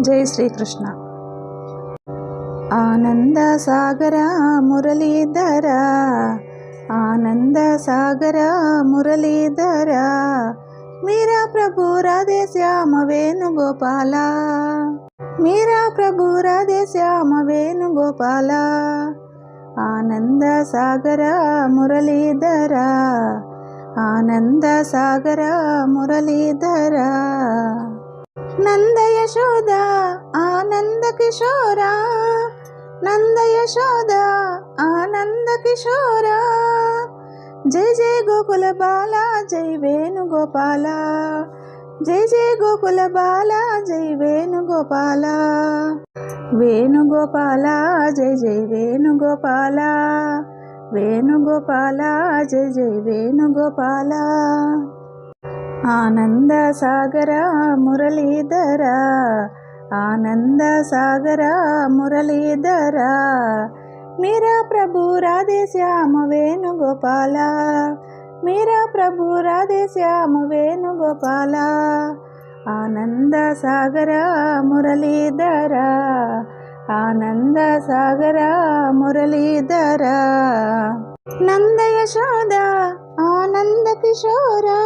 జై శ్రీకృష్ణ. ఆనంద సాగర మురళీధర, ఆనంద సాగర మురళీధర, మీరా ప్రభు రాధే శ్యామ వేణుగోపాల, మీరా ప్రభు రాధే శ్యామ వేణుగోపాల. ఆనంద సాగర మురళీధర, ఆనంద సాగర మురళీధర. నంద యశోద ఆనంద కిశోరా, నంద యశోద ఆనంద కిశోరా, జై జై గోకుల బాల జై వేణుగోపాల, జై జై గోకుల బాల జై వేణుగోపాల. వేణుగోపాల జై జై వేణుగోపాల, వేణుగోపాల జై జై వేణుగోపాల. ఆనంద సాగర మురళీధర, ఆనంద సాగర మురళీధర, మీరా ప్రభు రాధే శ్యామ వేణుగోపాల, మీరా ప్రభు రాధే శ్యామ వేణుగోపాల. ఆనంద సాగర మురళీధర, ఆనంద సాగర మురళీధర. నంద యశోద ఆనంద కిశోరా,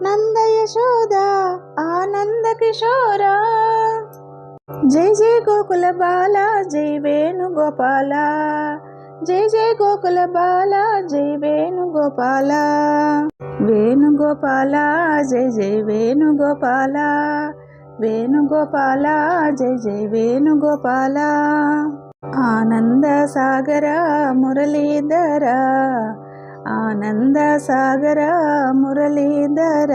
నంద యశోద ఆనంద కిశోరా, జై జై గోకుల బాల జై వేణుగోపాల, జై జై గోకుల బాల జై వేణుగోపాల. వేణుగోపాల జై జై వేణుగోపాల, వేణుగోపాల జై జై వేణుగోపాల. ఆనంద సాగర మురళీధర, ఆనంద సాగర మురళీధర.